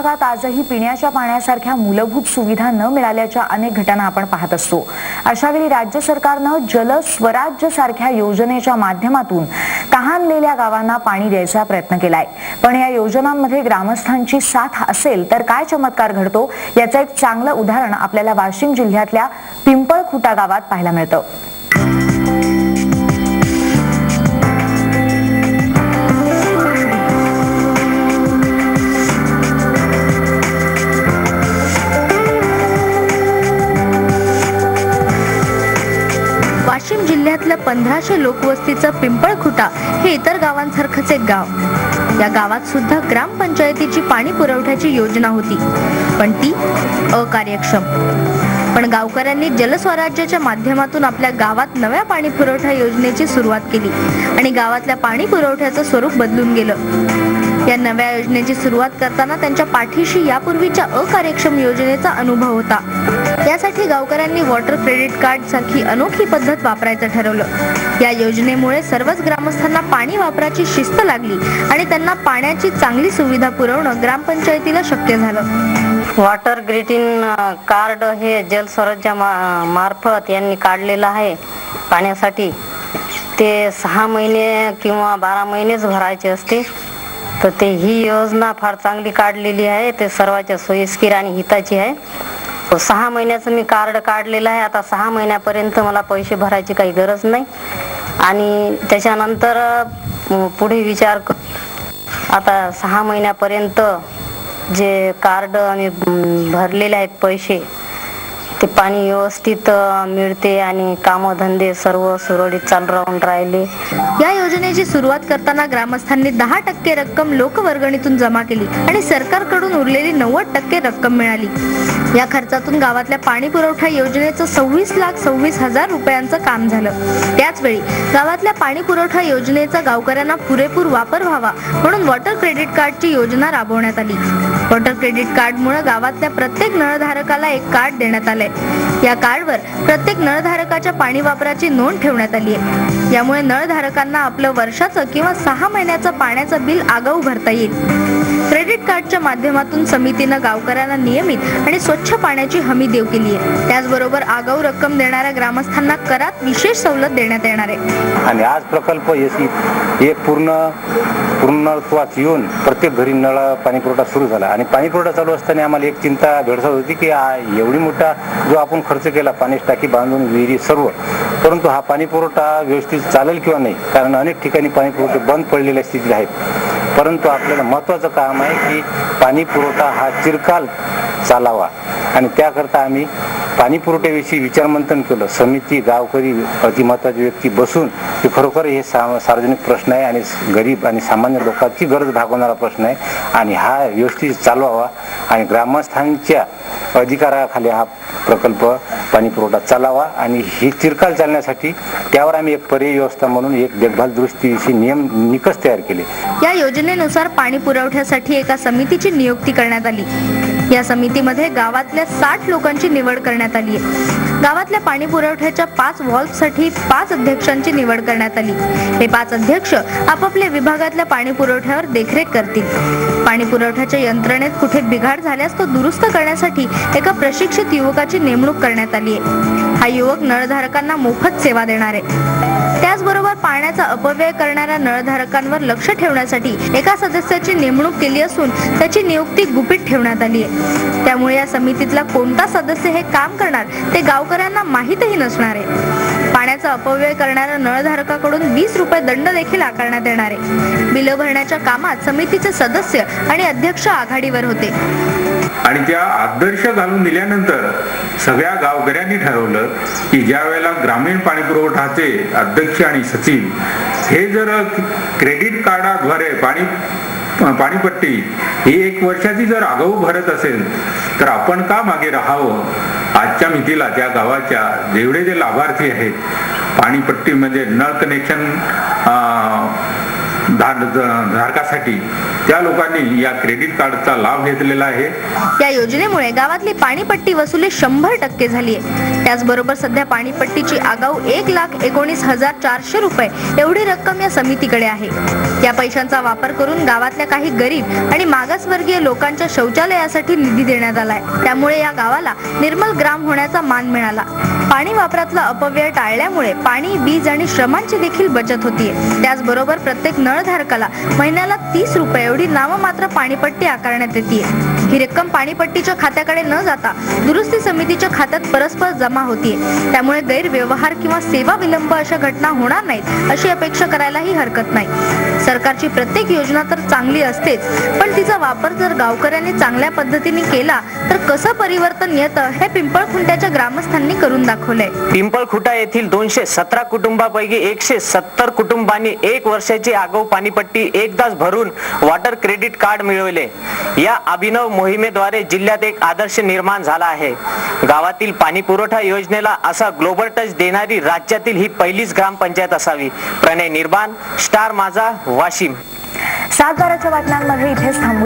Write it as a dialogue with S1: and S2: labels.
S1: भागात आजही पिण्याच्या पाण्यासारख्या मूलभूत सुविधा न मिळाल्याच्या अनेक घटना आपण पाहत असतो। अशावेळी राज्य सरकारनं जल स्वराज्य सारख्या योजनेच्या माध्यमातून तहानलेल्या गावांना पाणी द्यायचा प्रयत्न केलाय। पण या योजनांमध्ये ग्रामस्थांची साथ असेल तर काय चमत्कार घडतो याचं एक चांगलं उदाहरण आपल्याला वाशिम जिल्ह्यातल्या पिंपळखुटा गावात पाहायला मिळतं। वाशिम जिल्ह्यातल्या 1500 लोकवस्तीचं पिंपळखुटा हे इतर गावांसारखंच एक गाव। या गावात सुद्धा ग्रामपंचायतीची पाणी पुरवठ्याची योजना होती, पण ती अकार्यक्षम। पण गावकऱ्यांनी जलस्वराज्याच्या माध्यमातून आपल्या गावात नव्या पाणी पुरवठा योजनेची सुरुवात केली आणि गावातल्या पाणी पुरवठ्याचं स्वरूप बदलून गेलं। या नव्या योजनेची सुरुवात करताना त्यांच्या पाठीशी यापूर्वीच्या अकार्यक्षम योजनेचा अनुभव होता। यासाठी गावकऱ्यांनी वॉटर क्रेडिट कार्ड सारखी अनोखी पद्धत वापरायचं ठरवलं। या योजनेमुळे सर्वच ग्रामस्थांना पाणी वापराची शिस्त लागली आणि त्यांना पाण्याची चांगली सुविधा पुरवणं ग्रामपंचायतीला शक्य झालं।
S2: वॉटर ग्रीटिंग कार्ड हे जल स्वराज्य मार्फत यांनी काढलेलं आहे पाण्यासाठी। ते 6 महिने किंवा 12 महिनेच भरायचे असते, तर ते ही योजना फार चांगली काढलेली आहे। ते सर्वांच्या सोयीस्कर आणि हिताची आहे। 6 महिन्याचं मी कार्ड काढलेलं आहे। आता 6 महिन्यापर्यंत मला पैसे भरायची काही गरज नाही आणि त्याच्यानंतर पुढे विचार आता 6 महिन्यापर्यंत जे कार्ड मी भरलेले आहेत पैसे, ते पाणी व्यवस्थित मिळते आणि कामधंदे सर्व सुरळीत चालू राहून राहिले।
S1: या योजनेची सुरुवात करताना ग्रामस्थांनी 10% रक्कम लोकवर्गणीतून जमा केली आणि सरकारकडून उरलेली 90% रक्कम मिळाली। या खर्चातून गावातल्या पाणी पुरवठा योजनेचं 26,26,000 रुपयांचं काम झालं। त्याचवेळी गावातल्या पाणी पुरवठा योजनेचा गावकऱ्यांना पुरेपूर वापर व्हावा म्हणून वॉटर क्रेडिट कार्डची योजना राबवण्यात आली। वॉटर क्रेडिट कार्डमुळे गावातल्या प्रत्येक नळधारकाला एक कार्ड देण्यात आलंय। या कार्डवर प्रत्येक नळधारकाच्या पाणी वापराची नोंद ठेवण्यात आली आहे। यामुळे नळधारकांना आपलं वर्षाचं किंवा 6 महिन्याचं पाण्याचं बिल आगाऊ भरता येईल। क्रेडिट कार्डच्या माध्यमातून समितीनं गावकऱ्यांना नियमित आणि स्वच्छ पाण्याची हमी देऊ केली आहे। त्याचबरोबर आगाऊ रक्कम देणाऱ्या ग्रामस्थांना करात विशेष सवलत देण्यात येणार आहे।
S3: आणि आज प्रकल्प एक पूर्णत्वास येऊन प्रत्येक घरी नळ पाणी पुरवठा सुरू झाला आणि पाणी पुरवठा चालू असताना आम्हाला एक चिंता भेडसावत होती की एवढी मोठा जो आपण खर्च केला, पाण्याची टाकी बांधून विहिरी सर्व, परंतु हा पाणी पुरवठा व्यवस्थित चालेल किंवा नाही, कारण अनेक ठिकाणी पाणी पुरवठे बंद पडलेल्या स्थितीत आहेत। परंतु आपल्याला महत्त्वाचं काम आहे की पाणी पुरवठा हा चिरकाल चालावा आणि त्याकरता आम्ही पाणी पुरवठ्याविषयी विचारमंथन केलं। समिती, गावकरी, अतिमहत्वाची व्यक्ती बसून की खरोखर हे सार्वजनिक प्रश्न आहे आणि गरीब आणि सामान्य लोकांची गरज भागवणारा प्रश्न आहे आणि हा व्यवस्थित चालवावा आणि ग्रामस्थांच्या अधिकाराखाली हा प्रकल्प पाणी पुरवठा चालावा आणि ही चिरकाल चालण्यासाठी त्यावर आम्ही एक पर्यायी व्यवस्था म्हणून एक देखभाल दुरुस्तीविषयी निकष तयार केले।
S1: या योजनेनुसार पाणी पुरवठ्यासाठी एका समितीची नियुक्ती करण्यात आली। या समितीमध्ये गावातल्या 60 लोकांची निवड करण्यात आली आहे। गावातल्या पाणी पुरवठ्याच्या 5 व्हॉल्व्हसाठी 5 अध्यक्षांची निवड करण्यात आली। हे 5 अध्यक्ष आपापल्या विभागातल्या पाणी पुरवठ्यावर देखरेख करतील। पाणी पुरवठ्याच्या यंत्रणेत कुठे बिघाड झाल्यास तो दुरुस्त करण्यासाठी एका प्रशिक्षित युवकाची नेमणूक करण्यात आली आहे। हा युवक नळधारकांना मोफत सेवा देणार आहे। त्याचबरोबर पाण्याचा अपव्यय करणाऱ्या नळधारकांवर लक्ष ठेवण्यासाठी एका सदस्याची नेमणूक केली असून त्याची नियुक्ती गुपित ठेवण्यात आली आहे। त्यामुळे या समितीतला कोणता सदस्य हे काम करणार ते गावकऱ्यांना माहीतही नसणार आहे। पाण्याचा अपव्यय करणाऱ्या नळधारकाकडून 20 रुपये दंड देखील आकारण्यात येणार आहे। बिलं भरण्याच्या कामात समितीचे सदस्य आणि अध्यक्ष आघाडीवर होते
S4: आणि त्या आदर्श घालून दिल्यानंतर सगळ्या गावकऱ्यांनी ठरवलं की ज्या वेळेला ग्रामीण पाणी पुरवठाचे अध्यक्ष आणि सचिव हे जर क्रेडिट कार्डाद्वारे पाणीपट्टी ही 1 वर्षाची जर आगाऊ भरत असेल तर आपण का मागे राहावं। आजच्या मितीला त्या गावाच्या जेवढे जे लाभार्थी आहेत पाणीपट्टीमध्ये नळ कनेक्शन धारकासाठी त्या लोकांनी या क्रेडिट कार्डचा लाभ घेतलेला आहे.
S1: या योजनेमुळे गावातली पाणीपट्टी वसुली 100% झाली आहे. त्याचबरोबर सध्या पाणीपट्टीची आगाऊ 1,19,400 रुपये एवढी रक्कम या समितीकडे आहे. या पैशांचा वापर करून गावातल्या काही गरीब आणि मागासवर्गीय लोकांच्या शौचालयासाठी निधी देण्यात आलाय. त्यामुळे या गावाला निर्मल ग्राम होण्याचा मान मिळाला. पाणी वापरातला अपव्यय टाळल्यामुळे पाणी, वीज आणि श्रमांची देखील बचत होतीये. त्याचबरोबर प्रत्येक नळधारकाला महिन्याला 30 रुपये एवढी नाममात्र पाणीपट्टी आकारण्यात येते. ही रक्कम पाणीपट्टीच्या खात्याकडे न जाता दुरुस्ती समितीच्या खात्यात परस्पर जमा होतीये. त्यामुळे गैरव्यवहार किंवा सेवा विलंब अशा घटना होणार नाहीत अशी अपेक्षा करायलाही हरकत नाही. सरकारची प्रत्येक योजना तर चांगली असतेच, पण तिचा वापर जर गावकऱ्यांनी चांगल्या पद्धतीने केला तर कसं परिवर्तन येतं हे पिंपळखुंट्याच्या ग्रामस्थांनी करून दाखवलंय.
S5: पिंपळखुंटा येथील 217 कुटुंबापैकी 170 कुटुंबांनी 1 वर्षाची आगाऊ पाणीपट्टी एकदाच भरून वॉटर क्रेडिट कार्ड मिळवले. या अभिनव मोहिमेद्वारे जिल्ह्यात एक आदर्श निर्माण झाला आहे. गावातील पाणी पुरवठा योजनेला असा ग्लोबल टच देणारी राज्यातील ही पहिलीच ग्रामपंचायत असावी. प्रणय निर्माण, स्टार माझा, वाशिम.
S6: सातबाराच्या बातम्यांमध्ये इथेच थांबू.